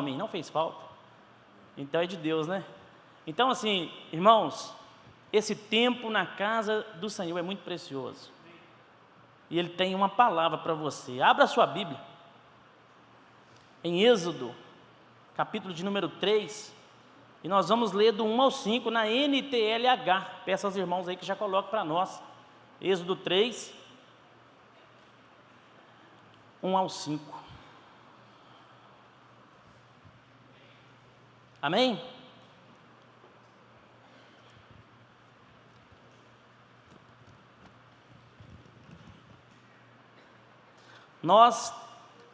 mim, não fez falta. Então é de Deus, né? Então assim, irmãos, esse tempo na casa do Senhor é muito precioso. E Ele tem uma palavra para você. Abra a sua Bíblia. Em Êxodo, capítulo de número 3. E nós vamos ler do 1 ao 5 na NTLH. Peço aos irmãos aí que já coloquem para nós. Êxodo 3, 1 ao 5. Amém? Nós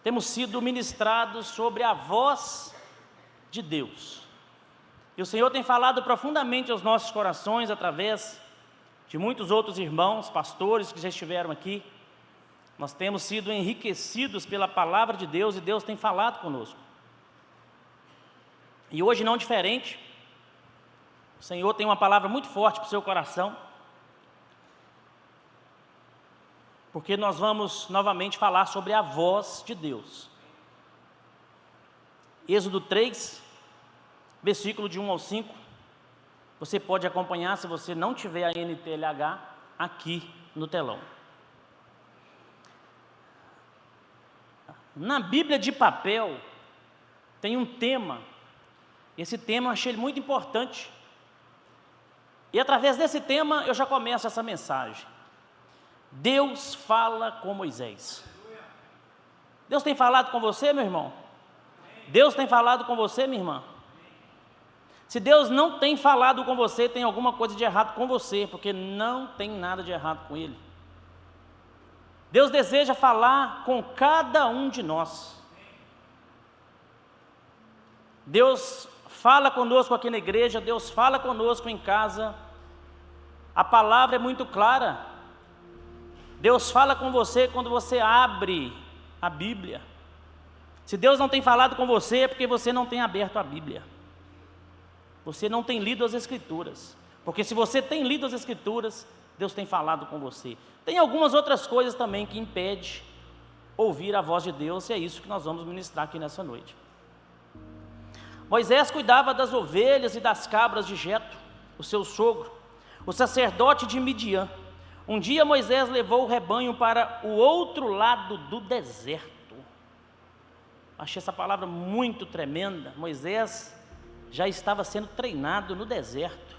temos sido ministrados sobre a voz de Deus. E o Senhor tem falado profundamente aos nossos corações através de muitos outros irmãos, pastores que já estiveram aqui. Nós temos sido enriquecidos pela palavra de Deus e Deus tem falado conosco. E hoje não diferente, o Senhor tem uma palavra muito forte para o seu coração, porque nós vamos novamente falar sobre a voz de Deus. Êxodo 3, versículo de 1 ao 5, você pode acompanhar se você não tiver a NTLH aqui no telão. Na Bíblia de papel tem um tema. Esse tema eu achei ele muito importante. E através desse tema eu já começo essa mensagem. Deus fala com Moisés. Deus tem falado com você, meu irmão? Deus tem falado com você, minha irmã? Se Deus não tem falado com você, tem alguma coisa de errado com você, porque não tem nada de errado com Ele. Deus deseja falar com cada um de nós. Deus fala conosco aqui na igreja, Deus fala conosco em casa. A palavra é muito clara. Deus fala com você quando você abre a Bíblia. Se Deus não tem falado com você, é porque você não tem aberto a Bíblia. Você não tem lido as Escrituras. Porque se você tem lido as Escrituras, Deus tem falado com você. Tem algumas outras coisas também que impedem ouvir a voz de Deus, e é isso que nós vamos ministrar aqui nessa noite. Moisés cuidava das ovelhas e das cabras de Jetro, o seu sogro, o sacerdote de Midian. Um dia Moisés levou o rebanho para o outro lado do deserto. Achei essa palavra muito tremenda. Moisés já estava sendo treinado no deserto,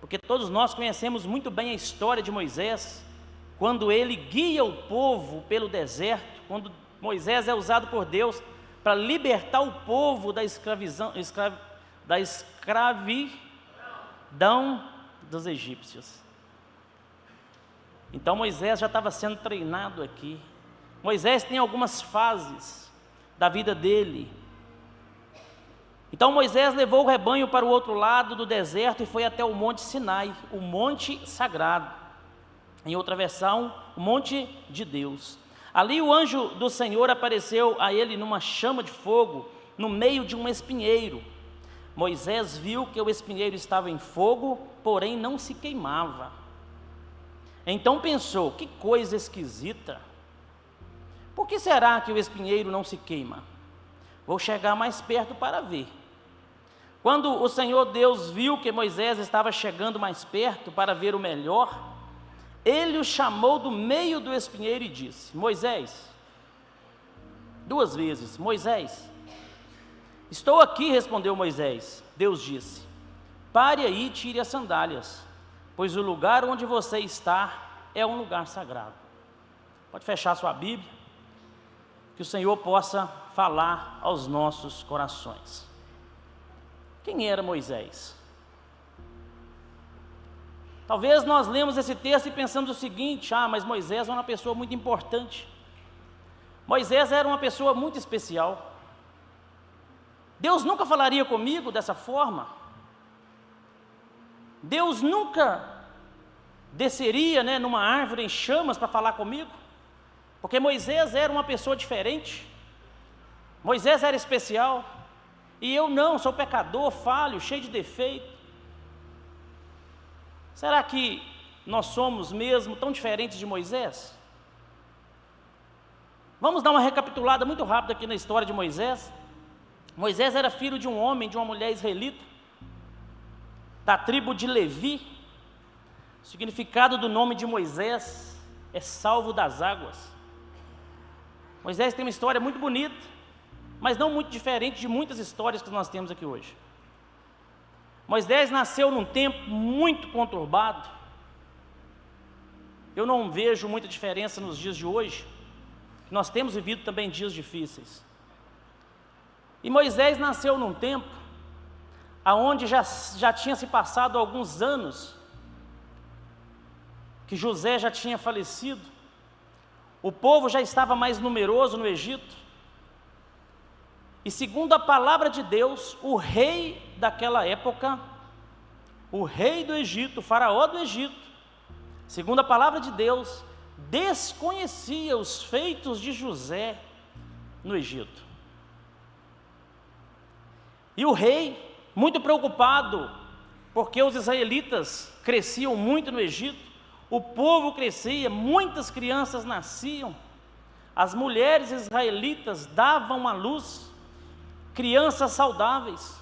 porque todos nós conhecemos muito bem a história de Moisés, quando ele guia o povo pelo deserto, quando Moisés é usado por Deus para libertar o povo da escravidão dos egípcios. Então Moisés já estava sendo treinado aqui. Moisés tem algumas fases da vida dele. Então Moisés levou o rebanho para o outro lado do deserto e foi até o Monte Sinai, o monte sagrado. Em outra versão, o monte de Deus. Ali o anjo do Senhor apareceu a ele numa chama de fogo, no meio de um espinheiro. Moisés viu que o espinheiro estava em fogo, porém não se queimava. Então pensou, que coisa esquisita. Por que será que o espinheiro não se queima? Vou chegar mais perto para ver. Quando o Senhor Deus viu que Moisés estava chegando mais perto para ver o melhor, Ele o chamou do meio do espinheiro e disse, Moisés, 2 vezes, Moisés. Estou aqui, respondeu Moisés. Deus disse, pare aí e tire as sandálias, pois o lugar onde você está é um lugar sagrado. Pode fechar sua Bíblia, que o Senhor possa falar aos nossos corações. Quem era Moisés? Talvez nós lemos esse texto e pensamos o seguinte, mas Moisés era uma pessoa muito importante. Moisés era uma pessoa muito especial. Deus nunca falaria comigo dessa forma. Deus nunca desceria, numa árvore em chamas para falar comigo. Porque Moisés era uma pessoa diferente. Moisés era especial. E eu não, sou pecador, falho, cheio de defeito. Será que nós somos mesmo tão diferentes de Moisés? Vamos dar uma recapitulada muito rápida aqui na história de Moisés. Moisés era filho de um homem, de uma mulher israelita, da tribo de Levi. O significado do nome de Moisés é salvo das águas. Moisés tem uma história muito bonita, mas não muito diferente de muitas histórias que nós temos aqui hoje. Moisés nasceu num tempo muito conturbado. Eu não vejo muita diferença nos dias de hoje. Nós temos vivido também dias difíceis. E Moisés nasceu num tempo aonde já tinha se passado alguns anos que José já tinha falecido. O povo já estava mais numeroso no Egito. E segundo a palavra de Deus, o rei daquela época, o rei do Egito, o faraó do Egito, segundo a palavra de Deus, desconhecia os feitos de José no Egito. E o rei, muito preocupado, porque os israelitas cresciam muito no Egito, o povo crescia, muitas crianças nasciam, as mulheres israelitas davam à luz crianças saudáveis,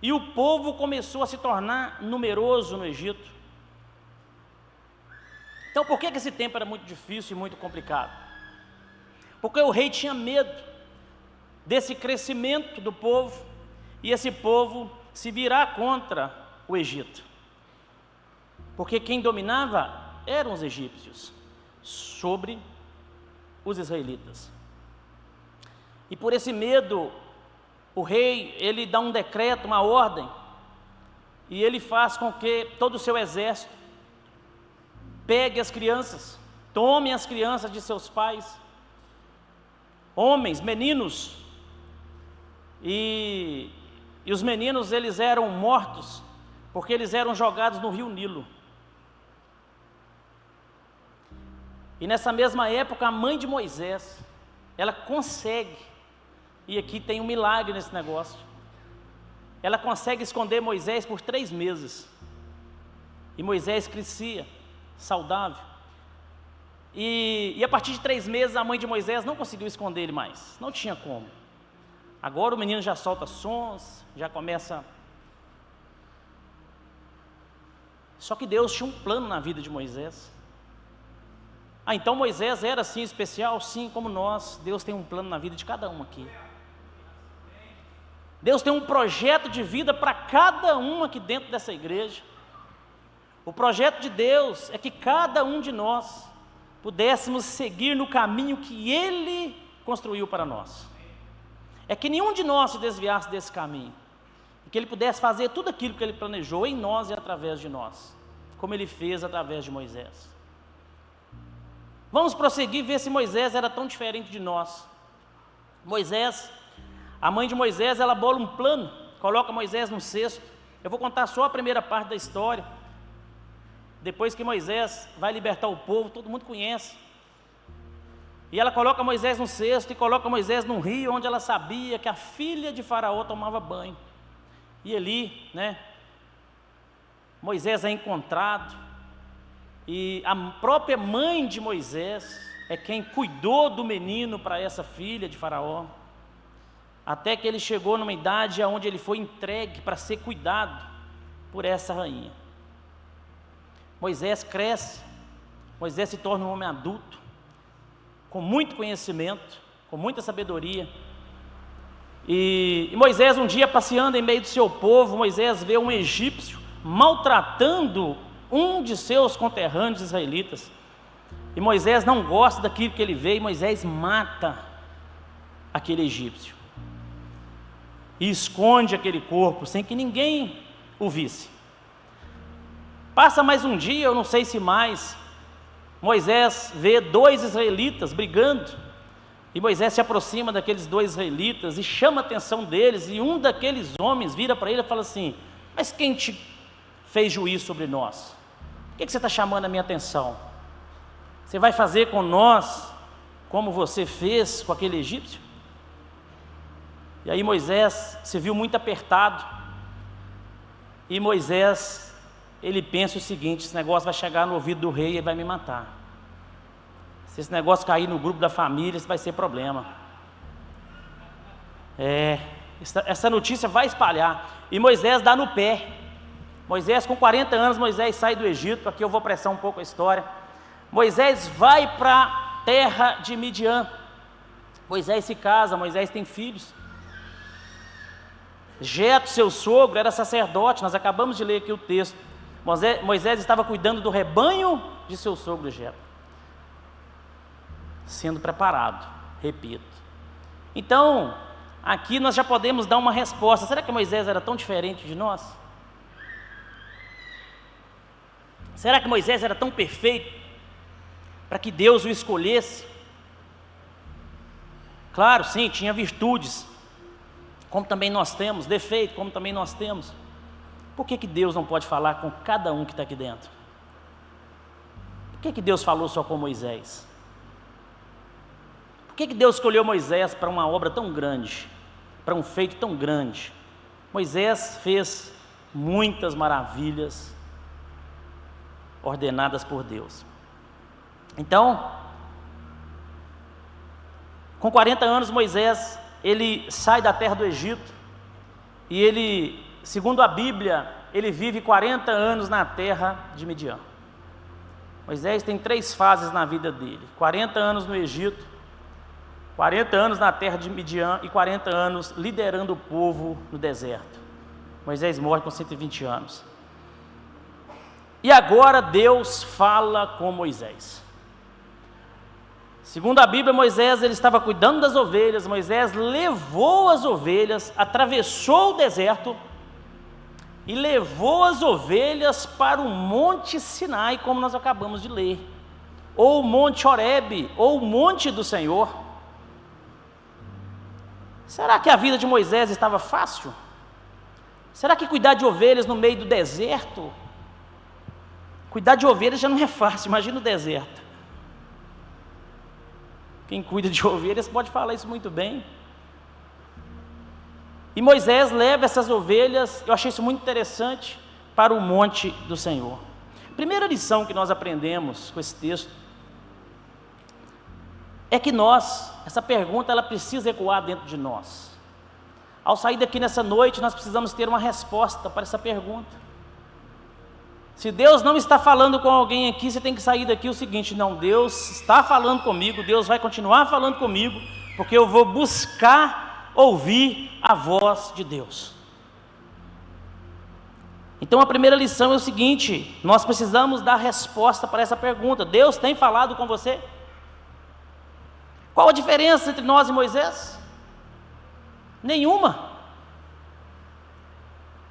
e o povo começou a se tornar numeroso no Egito. Então, por que esse tempo era muito difícil e muito complicado? Porque o rei tinha medo desse crescimento do povo, e esse povo se virar contra o Egito. Porque quem dominava eram os egípcios sobre os israelitas. E por esse medo, o rei, ele dá um decreto, uma ordem, e ele faz com que todo o seu exército pegue as crianças, tome as crianças de seus pais, homens, meninos, e os meninos, eles eram mortos, porque eles eram jogados no rio Nilo. E nessa mesma época, a mãe de Moisés, ela consegue, e aqui tem um milagre nesse negócio, ela consegue esconder Moisés por 3 meses, e Moisés crescia, saudável, e a partir de 3 meses, a mãe de Moisés não conseguiu esconder ele mais, não tinha como. Agora o menino já solta sons, já começa. Só que Deus tinha um plano na vida de Moisés. Então Moisés era assim especial? Sim, como nós. Deus tem um plano na vida de cada um aqui. Deus tem um projeto de vida para cada um aqui dentro dessa igreja. O projeto de Deus é que cada um de nós pudéssemos seguir no caminho que Ele construiu para nós. É que nenhum de nós se desviasse desse caminho, e que Ele pudesse fazer tudo aquilo que Ele planejou em nós e através de nós, como Ele fez através de Moisés. Vamos prosseguir, ver se Moisés era tão diferente de nós. Moisés, a mãe de Moisés, ela bola um plano, coloca Moisés no cesto. Eu vou contar só a primeira parte da história. Depois que Moisés vai libertar o povo, todo mundo conhece. E ela coloca Moisés no cesto e coloca Moisés num rio onde ela sabia que a filha de Faraó tomava banho. E ali, Moisés é encontrado, e a própria mãe de Moisés é quem cuidou do menino para essa filha de Faraó, até que ele chegou numa idade onde ele foi entregue para ser cuidado por essa rainha. Moisés cresce, Moisés se torna um homem adulto, com muito conhecimento, com muita sabedoria. E Moisés, um dia passeando em meio do seu povo, Moisés vê um egípcio maltratando um de seus conterrâneos israelitas. E Moisés não gosta daquilo que ele vê, e Moisés mata aquele egípcio. E esconde aquele corpo, sem que ninguém o visse. Passa mais um dia, eu não sei se mais, Moisés vê 2 israelitas brigando, e Moisés se aproxima daqueles 2 israelitas e chama a atenção deles, e um daqueles homens vira para ele e fala assim: mas quem te fez juízo sobre nós? Por que você está chamando a minha atenção? Você vai fazer com nós como você fez com aquele egípcio? E aí Moisés se viu muito apertado, e Moisés, ele pensa o seguinte: esse negócio vai chegar no ouvido do rei e ele vai me matar. Se esse negócio cair no grupo da família, isso vai ser problema. essa notícia vai espalhar. E Moisés dá no pé. Moisés, com 40 anos, Moisés sai do Egito. Aqui eu vou apressar um pouco a história. Moisés vai para a terra de Midian. Moisés se casa, Moisés tem filhos. Jetro, seu sogro, era sacerdote. Nós acabamos de ler aqui o texto. Moisés estava cuidando do rebanho de seu sogro Jetro, sendo preparado, repito. Então, aqui nós já podemos dar uma resposta. Será que Moisés era tão diferente de nós? Será que Moisés era tão perfeito para que Deus o escolhesse? Claro, sim, tinha virtudes, como também nós temos, defeito, como também nós temos. Por que Deus não pode falar com cada um que está aqui dentro? Por que Deus falou só com Moisés? Por que Deus escolheu Moisés para uma obra tão grande, para um feito tão grande? Moisés fez muitas maravilhas ordenadas por Deus. Então, com 40 anos, Moisés, ele sai da terra do Egito e ele, segundo a Bíblia, ele vive 40 anos na terra de Midian. Moisés tem 3 fases na vida dele: 40 anos no Egito, 40 anos na terra de Midian e 40 anos liderando o povo no deserto. Moisés morre com 120 anos. E agora Deus fala com Moisés. Segundo a Bíblia, Moisés ele estava cuidando das ovelhas. Moisés levou as ovelhas, atravessou o deserto e levou as ovelhas para o Monte Sinai, como nós acabamos de ler, ou o Monte Horebe, ou o Monte do Senhor. Será que a vida de Moisés estava fácil? Será que cuidar de ovelhas no meio do deserto? Cuidar de ovelhas já não é fácil, imagina o deserto. Quem cuida de ovelhas pode falar isso muito bem. E Moisés leva essas ovelhas, eu achei isso muito interessante, para o monte do Senhor. Primeira lição que nós aprendemos com esse texto é que essa pergunta ela precisa ecoar dentro de nós. Ao sair daqui nessa noite, nós precisamos ter uma resposta para essa pergunta. Se Deus não está falando com alguém aqui, você tem que sair daqui o seguinte: não, Deus está falando comigo, Deus vai continuar falando comigo, porque eu vou buscar ouvir a voz de Deus. Então a primeira lição é o seguinte: nós precisamos dar resposta para essa pergunta. Deus tem falado com você? Qual a diferença entre nós e Moisés? Nenhuma.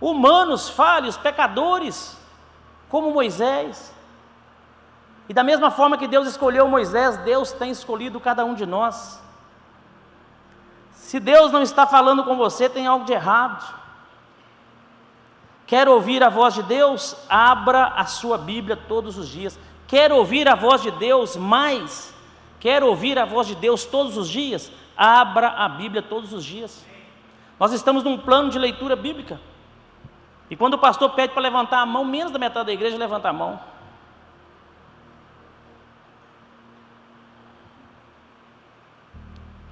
Humanos, falhos, pecadores, como Moisés. E da mesma forma que Deus escolheu Moisés, Deus tem escolhido cada um de nós. Se Deus não está falando com você, tem algo de errado. Quer ouvir a voz de Deus? Abra a sua Bíblia todos os dias. Quer ouvir a voz de Deus mais? Quer ouvir a voz de Deus todos os dias? Abra a Bíblia todos os dias. Nós estamos num plano de leitura bíblica. E quando o pastor pede para levantar a mão, menos da metade da igreja levanta a mão.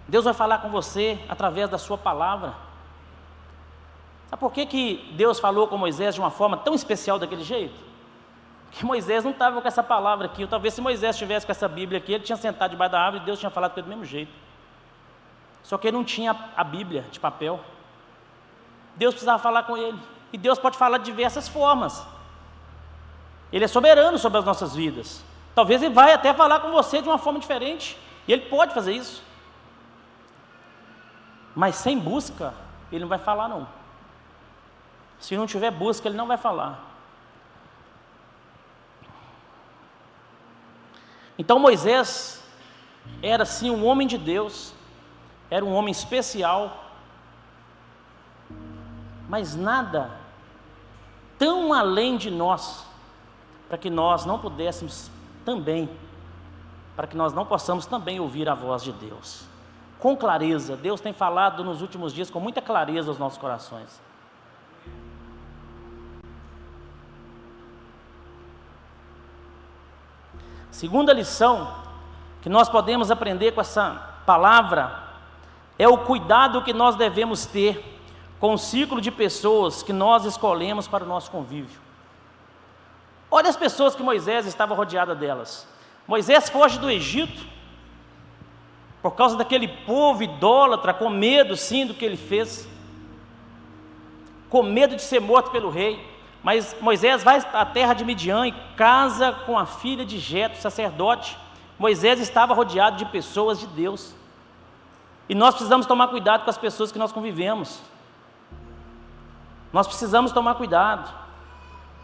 Deus vai falar com você através da sua palavra. Sabe por que Deus falou com Moisés de uma forma tão especial daquele jeito? Porque Moisés não estava com essa palavra aqui. Ou talvez se Moisés estivesse com essa Bíblia aqui, ele tinha sentado debaixo da árvore e Deus tinha falado com ele do mesmo jeito. Só que ele não tinha a Bíblia de papel. Deus precisava falar com ele. E Deus pode falar de diversas formas. Ele é soberano sobre as nossas vidas. Talvez Ele vai até falar com você de uma forma diferente. E Ele pode fazer isso. Mas sem busca, Ele não vai falar não. Se não tiver busca, Ele não vai falar. Então Moisés era sim um homem de Deus. Era um homem especial. Mas nada tão além de nós, para que nós não pudéssemos também, para que nós não possamos também ouvir a voz de Deus, com clareza. Deus tem falado nos últimos dias com muita clareza aos nossos corações. Segunda lição que nós podemos aprender com essa palavra é o cuidado que nós devemos ter com o ciclo de pessoas que nós escolhemos para o nosso convívio. Olha as pessoas que Moisés estava rodeado delas. Moisés foge do Egito por causa daquele povo idólatra, com medo sim do que ele fez, com medo de ser morto pelo rei. Mas Moisés vai à terra de Midian e casa com a filha de Jetro, sacerdote. Moisés estava rodeado de pessoas de Deus. E nós precisamos tomar cuidado com as pessoas que nós convivemos. Nós precisamos tomar cuidado.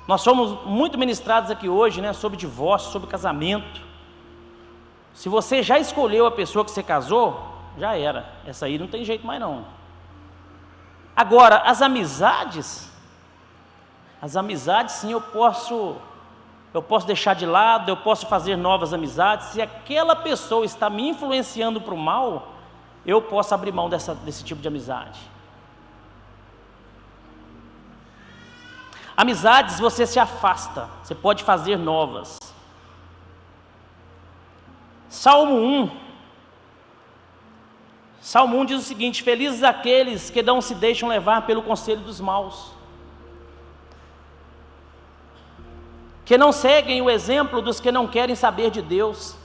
Nós somos muito ministrados aqui hoje, né, sobre divórcio, sobre casamento. Se você já escolheu a pessoa que você casou, já era. Essa aí não tem jeito mais não. Agora, as amizades sim, eu posso deixar de lado, eu posso fazer novas amizades. Se aquela pessoa está me influenciando para o mal, eu posso abrir mão desse tipo de amizade. Amizades você se afasta, você pode fazer novas. Salmo 1 diz o seguinte: felizes aqueles que não se deixam levar pelo conselho dos maus, que não seguem o exemplo dos que não querem saber de Deus,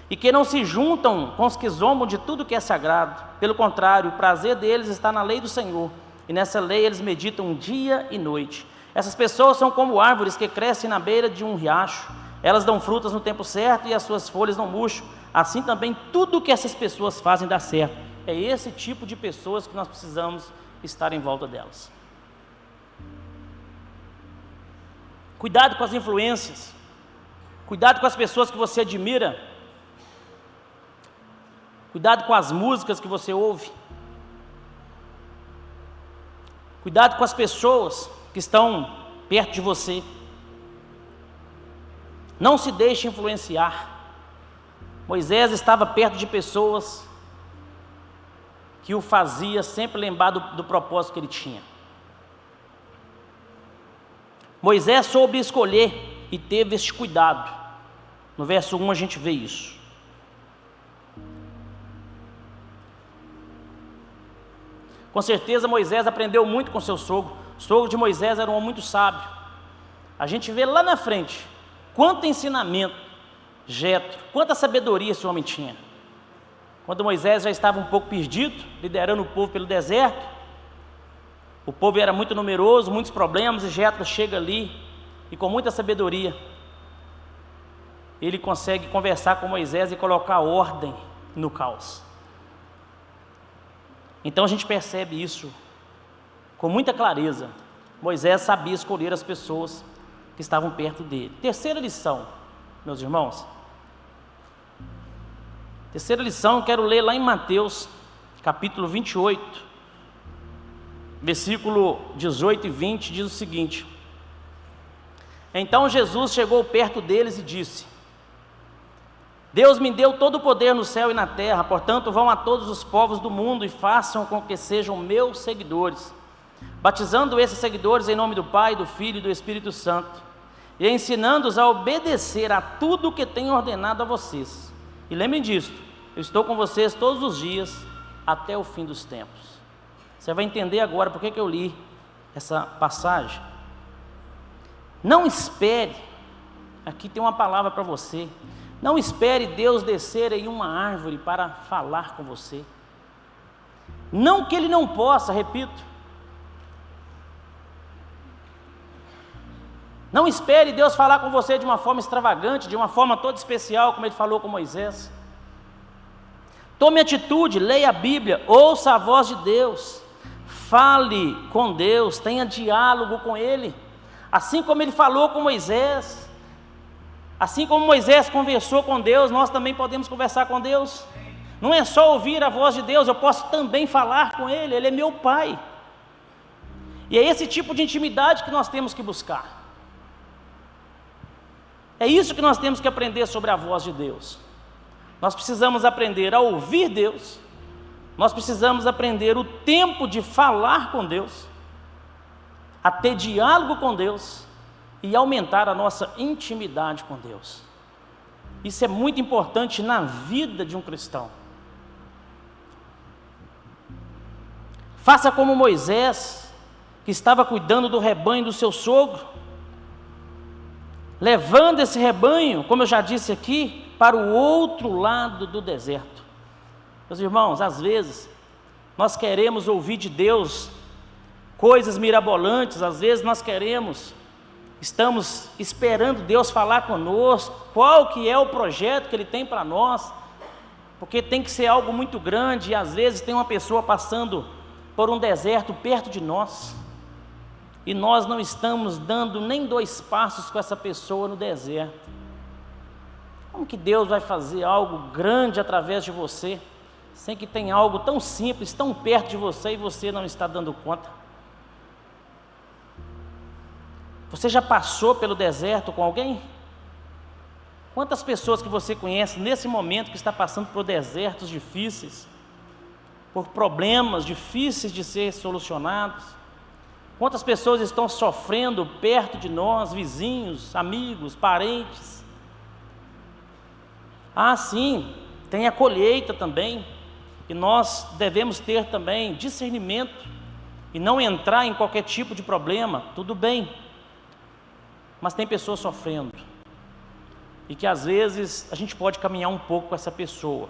e que não se juntam com os que zombam de tudo que é sagrado. Pelo contrário, o prazer deles está na lei do Senhor, e nessa lei eles meditam dia e noite. Essas pessoas são como árvores que crescem na beira de um riacho. Elas dão frutas no tempo certo e as suas folhas não murcham. Assim também tudo que essas pessoas fazem dá certo. É esse tipo de pessoas que nós precisamos estar em volta delas. Cuidado com as influências. Cuidado com as pessoas que você admira. Cuidado com as músicas que você ouve. Cuidado com as pessoas que estão perto de você. Não se deixe influenciar. Moisés estava perto de pessoas que o fazia sempre lembrar do propósito que ele tinha. Moisés soube escolher e teve este cuidado. No verso 1 a gente vê isso. Com certeza Moisés aprendeu muito com seu sogro. O sogro de Moisés era um homem muito sábio. A gente vê lá na frente quanto ensinamento, Jetro, quanta sabedoria esse homem tinha. Quando Moisés já estava um pouco perdido, liderando o povo pelo deserto, o povo era muito numeroso, muitos problemas, e Jetro chega ali e com muita sabedoria ele consegue conversar com Moisés e colocar ordem no caos. Então a gente percebe isso com muita clareza. Moisés sabia escolher as pessoas que estavam perto dele. Terceira lição, meus irmãos. Terceira lição, eu quero ler lá em Mateus, capítulo 28, versículo 18 e 20, diz o seguinte: então Jesus chegou perto deles e disse: Deus me deu todo o poder no céu e na terra, portanto vão a todos os povos do mundo e façam com que sejam meus seguidores, batizando esses seguidores em nome do Pai, do Filho e do Espírito Santo, e ensinando-os a obedecer a tudo o que tenho ordenado a vocês. E lembrem disso, eu estou com vocês todos os dias, até o fim dos tempos. Você vai entender agora por que eu li essa passagem. Não espere, aqui tem uma palavra para você, não espere Deus descer em uma árvore para falar com você. Não que Ele não possa, repito. Não espere Deus falar com você de uma forma extravagante, de uma forma toda especial, como Ele falou com Moisés. Tome atitude, leia a Bíblia, ouça a voz de Deus, fale com Deus, tenha diálogo com Ele, assim como Ele falou com Moisés. Assim como Moisés conversou com Deus, nós também podemos conversar com Deus. Não é só ouvir a voz de Deus, eu posso também falar com Ele, Ele é meu Pai. E é esse tipo de intimidade que nós temos que buscar. É isso que nós temos que aprender sobre a voz de Deus. Nós precisamos aprender a ouvir Deus, nós precisamos aprender o tempo de falar com Deus, a ter diálogo com Deus, e aumentar a nossa intimidade com Deus. Isso é muito importante na vida de um cristão. Faça como Moisés, que estava cuidando do rebanho do seu sogro, levando esse rebanho, como eu já disse aqui, para o outro lado do deserto. Meus irmãos, às vezes, nós queremos ouvir de Deus coisas mirabolantes, às vezes nós estamos esperando Deus falar conosco, qual que é o projeto que Ele tem para nós, porque tem que ser algo muito grande, e às vezes tem uma pessoa passando por um deserto perto de nós, e nós não estamos dando nem 2 passos com essa pessoa no deserto. Como que Deus vai fazer algo grande através de você, sem que tenha algo tão simples, tão perto de você, e você não está dando conta? Você já passou pelo deserto com alguém? Quantas pessoas que você conhece nesse momento que está passando por desertos difíceis, por problemas difíceis de ser solucionados? Quantas pessoas estão sofrendo perto de nós, vizinhos, amigos, parentes? Ah, sim, tem a colheita também, e nós devemos ter também discernimento e não entrar em qualquer tipo de problema, tudo bem, mas tem pessoas sofrendo, e que às vezes a gente pode caminhar um pouco com essa pessoa,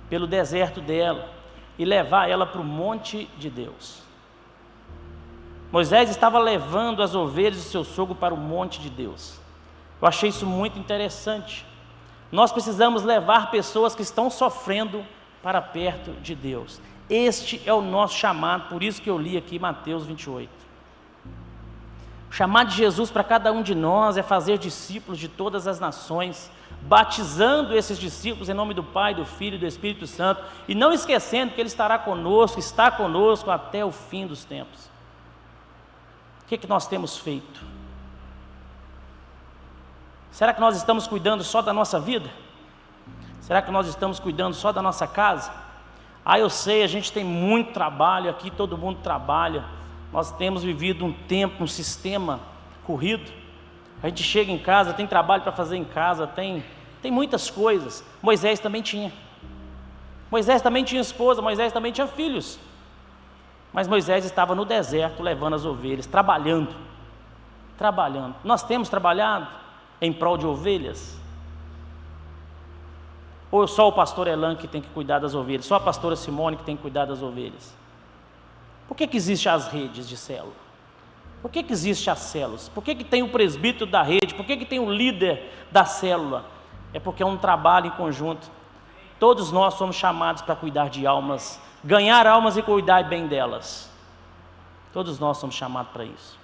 pelo deserto dela, e levar ela para o monte de Deus. Moisés estava levando as ovelhas de seu sogro para o monte de Deus. Eu achei isso muito interessante. Nós precisamos levar pessoas que estão sofrendo para perto de Deus. Este é o nosso chamado, por isso que eu li aqui Mateus 28. O chamado de Jesus para cada um de nós é fazer discípulos de todas as nações, batizando esses discípulos em nome do Pai, do Filho e do Espírito Santo, e não esquecendo que Ele estará conosco, está conosco até o fim dos tempos. O que nós temos feito? Será que nós estamos cuidando só da nossa vida? Será que nós estamos cuidando só da nossa casa? Ah, eu sei, a gente tem muito trabalho aqui, todo mundo trabalha. Nós temos vivido um tempo, um sistema corrido. A gente chega em casa, tem trabalho para fazer em casa, tem muitas coisas. Moisés também tinha. Moisés também tinha esposa, Moisés também tinha filhos. Mas Moisés estava no deserto levando as ovelhas, trabalhando. Nós temos trabalhado em prol de ovelhas? Ou só o pastor Elan que tem que cuidar das ovelhas? Só a pastora Simone que tem que cuidar das ovelhas? Por que existem as redes de célula? Por que existem as células? Por que tem o presbítero da rede? Por que tem o líder da célula? É porque é um trabalho em conjunto. Todos nós somos chamados para cuidar de almas, ganhar almas e cuidar bem delas. Todos nós somos chamados para isso.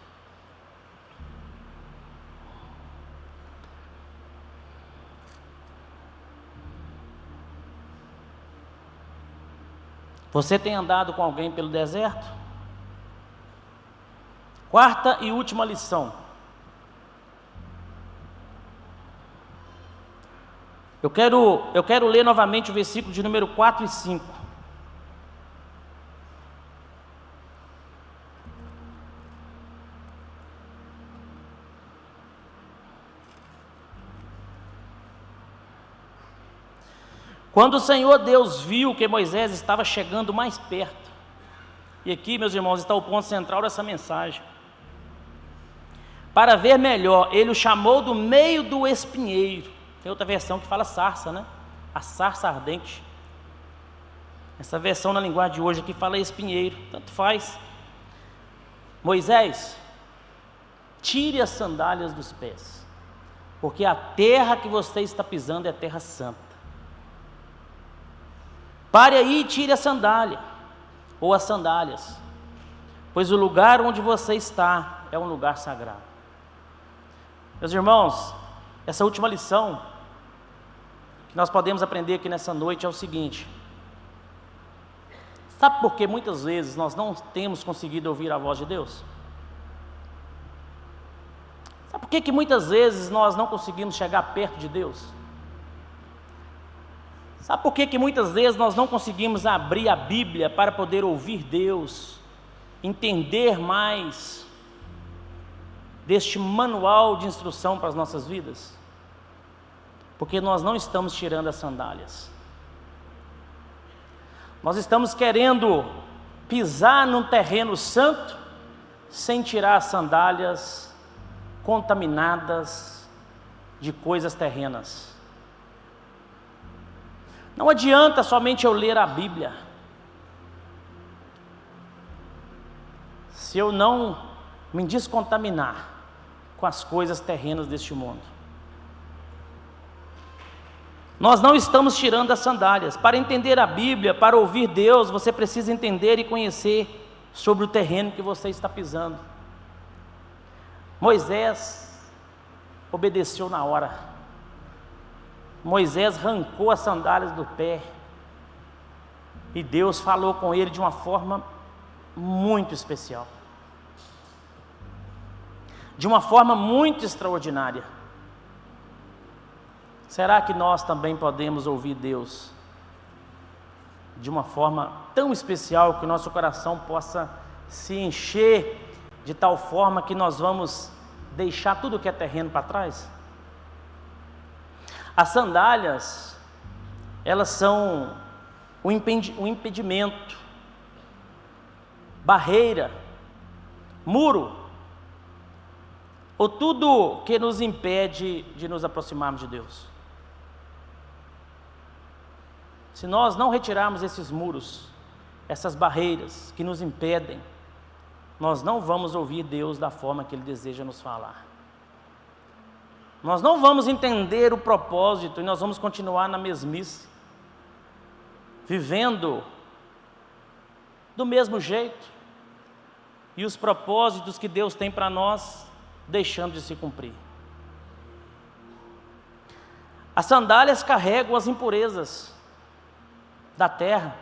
Você tem andado com alguém pelo deserto? Quarta e última lição. Eu quero ler novamente o versículo de número 4 e 5. Quando o Senhor Deus viu que Moisés estava chegando mais perto, e aqui, meus irmãos, está o ponto central dessa mensagem. Para ver melhor, Ele o chamou do meio do espinheiro. Tem outra versão que fala sarça, né? A sarça ardente. Essa versão na linguagem de hoje aqui fala espinheiro, tanto faz. Moisés, tire as sandálias dos pés, porque a terra que você está pisando é terra santa. Pare aí e tire a sandália, ou as sandálias, pois o lugar onde você está é um lugar sagrado. Meus irmãos, essa última lição que nós podemos aprender aqui nessa noite é o seguinte: sabe por que muitas vezes nós não temos conseguido ouvir a voz de Deus? Sabe por que muitas vezes nós não conseguimos chegar perto de Deus? Sabe por que muitas vezes nós não conseguimos abrir a Bíblia para poder ouvir Deus, entender mais deste manual de instrução para as nossas vidas? Porque nós não estamos tirando as sandálias. Nós estamos querendo pisar num terreno santo sem tirar as sandálias contaminadas de coisas terrenas. Não adianta somente eu ler a Bíblia se eu não me descontaminar com as coisas terrenas deste mundo. Nós não estamos tirando as sandálias. Para entender a Bíblia, para ouvir Deus, você precisa entender e conhecer sobre o terreno que você está pisando. Moisés obedeceu na hora. Moisés arrancou as sandálias do pé e Deus falou com ele de uma forma muito especial, de uma forma muito extraordinária. Será que nós também podemos ouvir Deus de uma forma tão especial que nosso coração possa se encher de tal forma que nós vamos deixar tudo que é terreno para trás? As sandálias, elas são um impedimento, barreira, muro, ou tudo que nos impede de nos aproximarmos de Deus. Se nós não retirarmos esses muros, essas barreiras que nos impedem, nós não vamos ouvir Deus da forma que Ele deseja nos falar. Nós não vamos entender o propósito e nós vamos continuar na mesmice, vivendo do mesmo jeito, e os propósitos que Deus tem para nós deixando de se cumprir. As sandálias carregam as impurezas da terra.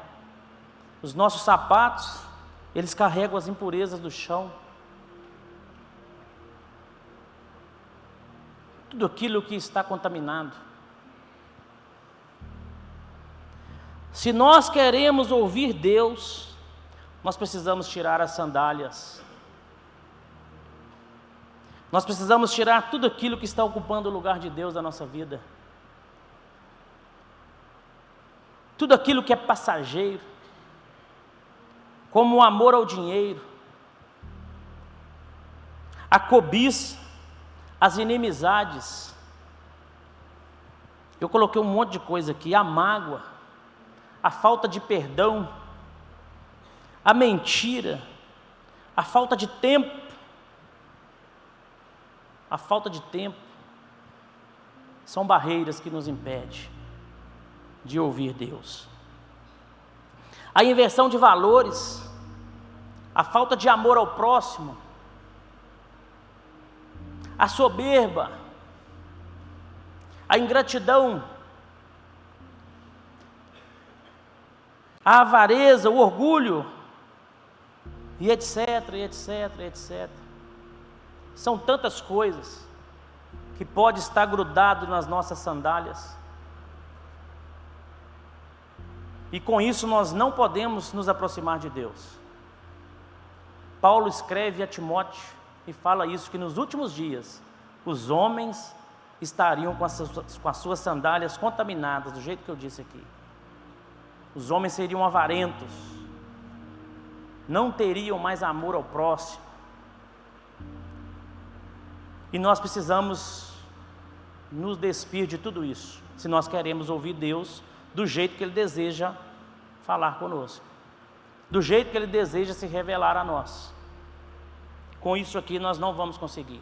Os nossos sapatos, eles carregam as impurezas do chão. Tudo aquilo que está contaminado. Se nós queremos ouvir Deus, nós precisamos tirar as sandálias. Nós precisamos tirar tudo aquilo que está ocupando o lugar de Deus na nossa vida. Tudo aquilo que é passageiro, como o amor ao dinheiro, a cobiça, as inimizades. Eu coloquei um monte de coisa aqui: a mágoa, a falta de perdão, a mentira, a falta de tempo. A falta de tempo são barreiras que nos impedem de ouvir Deus. A inversão de valores, a falta de amor ao próximo, a soberba, a ingratidão, a avareza, o orgulho, e etc, etc, etc. São tantas coisas que pode estar grudado nas nossas sandálias. E com isso nós não podemos nos aproximar de Deus. Paulo escreve a Timóteo e fala isso, que nos últimos dias os homens estariam com as suas sandálias contaminadas, do jeito que eu disse aqui. Os homens seriam avarentos, não teriam mais amor ao próximo. E nós precisamos nos despir de tudo isso, se nós queremos ouvir Deus do jeito que Ele deseja falar conosco, do jeito que Ele deseja se revelar a nós. Com isso aqui nós não vamos conseguir.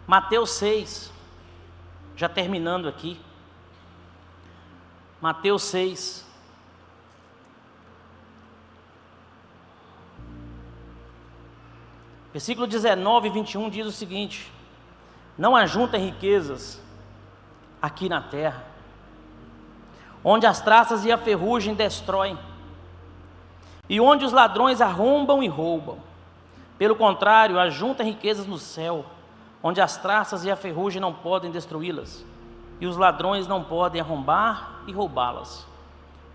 Mateus 6, já terminando aqui. Mateus 6. Versículo 19 e 21 diz o seguinte: não ajuntem riquezas aqui na terra, onde as traças e a ferrugem destroem, e onde os ladrões arrombam e roubam. Pelo contrário, ajuntem riquezas no céu, onde as traças e a ferrugem não podem destruí-las, e os ladrões não podem arrombar e roubá-las.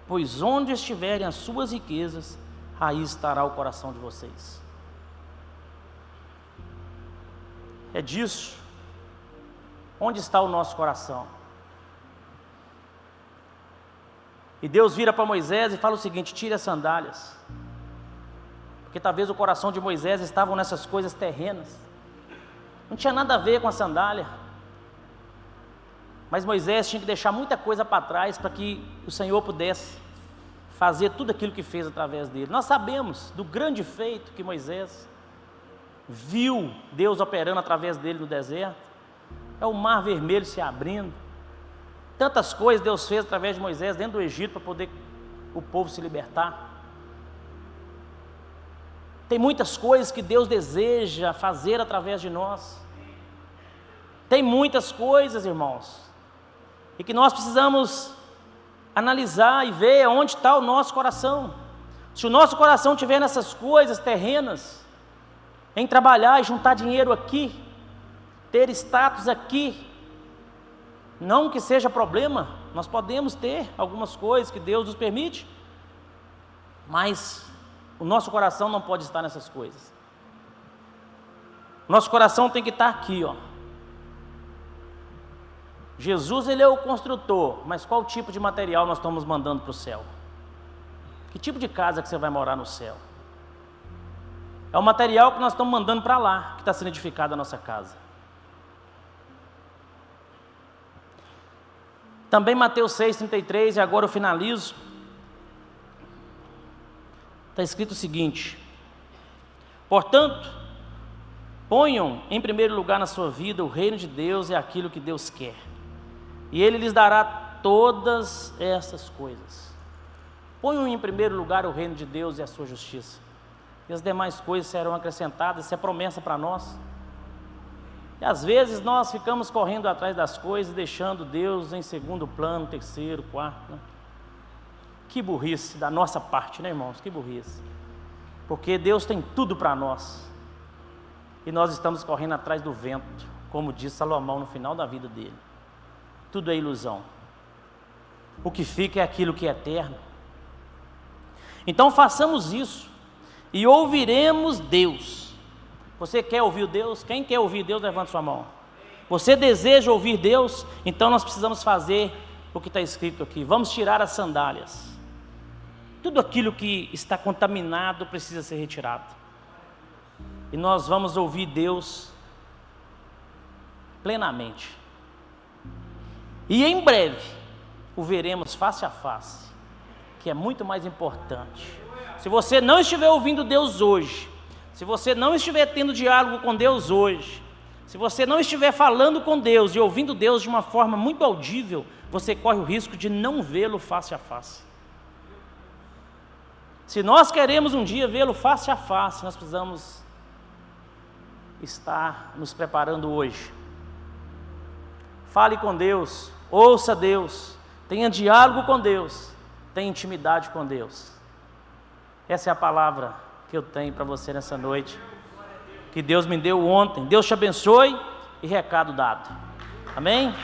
Pois onde estiverem as suas riquezas, aí estará o coração de vocês. É disso. Onde está o nosso coração? E Deus vira para Moisés e fala o seguinte: tire as sandálias. Porque talvez o coração de Moisés estava nessas coisas terrenas. Não tinha nada a ver com a sandália. Mas Moisés tinha que deixar muita coisa para trás para que o Senhor pudesse fazer tudo aquilo que fez através dele. Nós sabemos do grande feito que Moisés viu Deus operando através dele no deserto. É o mar vermelho se abrindo. Tantas coisas Deus fez através de Moisés dentro do Egito para poder o povo se libertar. Tem muitas coisas que Deus deseja fazer através de nós. Tem muitas coisas, irmãos, e que nós precisamos analisar e ver onde está o nosso coração. Se o nosso coração estiver nessas coisas terrenas, em trabalhar e juntar dinheiro aqui, ter status aqui, não que seja problema, nós podemos ter algumas coisas que Deus nos permite, mas o nosso coração não pode estar nessas coisas. Nosso coração tem que estar aqui, ó. Jesus, ele é o construtor, mas qual tipo de material nós estamos mandando para o céu? Que tipo de casa que você vai morar no céu? É o material que nós estamos mandando para lá, que está sendo edificado a nossa casa. Também Mateus 6,33, e agora eu finalizo. Está escrito o seguinte: portanto, ponham em primeiro lugar na sua vida o reino de Deus e aquilo que Deus quer, e Ele lhes dará todas essas coisas. Ponham em primeiro lugar o reino de Deus e a sua justiça, e as demais coisas serão acrescentadas. Isso é promessa para nós. E às vezes nós ficamos correndo atrás das coisas, deixando Deus em segundo plano, terceiro, quarto, né? Que burrice da nossa parte, né, irmãos? Que burrice. Porque Deus tem tudo para nós, e nós estamos correndo atrás do vento, como diz Salomão no final da vida dele. Tudo é ilusão. O que fica é aquilo que é eterno. Então façamos isso e ouviremos Deus. Você quer ouvir Deus? Quem quer ouvir Deus, levante sua mão. Você deseja ouvir Deus? Então nós precisamos fazer o que está escrito aqui. Vamos tirar as sandálias. Tudo aquilo que está contaminado precisa ser retirado. E nós vamos ouvir Deus plenamente. E em breve o veremos face a face, que é muito mais importante. Se você não estiver ouvindo Deus hoje, se você não estiver tendo diálogo com Deus hoje, se você não estiver falando com Deus e ouvindo Deus de uma forma muito audível, você corre o risco de não vê-lo face a face. Se nós queremos um dia vê-lo face a face, nós precisamos estar nos preparando hoje. Fale com Deus, ouça Deus, tenha diálogo com Deus, tenha intimidade com Deus. Essa é a palavra que eu tenho para você nessa noite, que Deus me deu ontem. Deus te abençoe e recado dado. Amém?